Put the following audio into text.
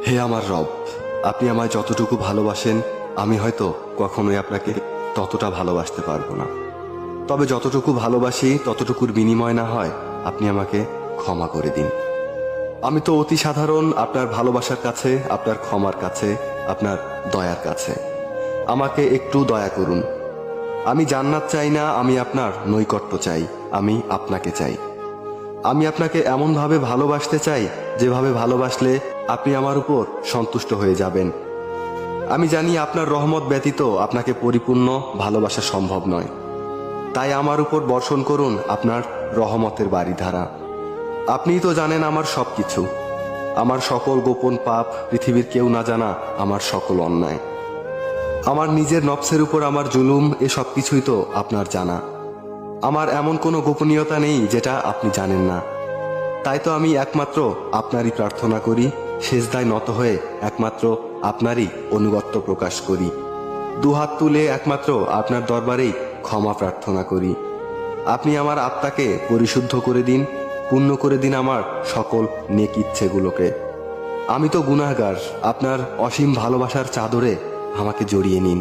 হে আমার রব, আপনি আমায় যতটুকু ভালোবাসেন আমি হয়তো কখনোই আপনাকে ততটা ভালোবাসতে পারবো না। তবে যতটুকু ভালোবাসি ততটুকুর বিনিময় না হয় আপনি আমাকে ক্ষমা করে দিন। আমি তো অতি সাধারণ আপনার ভালোবাসার কাছে, আপনার ক্ষমার কাছে, আপনার দয়ার কাছে। আমাকে একটু দয়া করুন। আমি জান্নাত চাই না, আমি আপনার নৈকট্য চাই, আমি আপনাকে চাই। আমি আপনাকে এমনভাবে ভালোবাসতে চাই যেভাবে ভালোবাসলে আপনি আমার উপর সন্তুষ্ট হয়ে যাবেন। আমি জানি আপনার রহমত ব্যতীত আপনাকে পরিপূর্ণ ভালোবাসা সম্ভব নয়। তাই আমার উপর বর্ষণ করুন আপনার রহমতের বারিধারা। আপনিই তো জানেন আমার সবকিছু, আমার সকল গোপন পাপ, পৃথিবীর কেউ না জানা আমার সকল অন্যায়, আমার নিজের নফসের উপর আমার জুলুম, এ সব কিছুই তো আপনার জানা। আমার এমন কোনো গোপনীয়তা নেই যেটা আপনি জানেন না। তাই তো আমি একমাত্র আপনারই প্রার্থনা করি, সেজদায় নত হয়ে একমাত্র আপনারই অনুগত্য প্রকাশ করি, দুহাত তুলে একমাত্র আপনার দরবারেই ক্ষমা প্রার্থনা করি। আপনি আমার আত্মাকে পরিশুদ্ধ করে দিন, পূর্ণ করে দিন আমার সকল নেক ইচ্ছেগুলোকে। আমি তো গুনাহগার, আপনার অসীম ভালোবাসার চাদরে আমাকে জড়িয়ে নিন।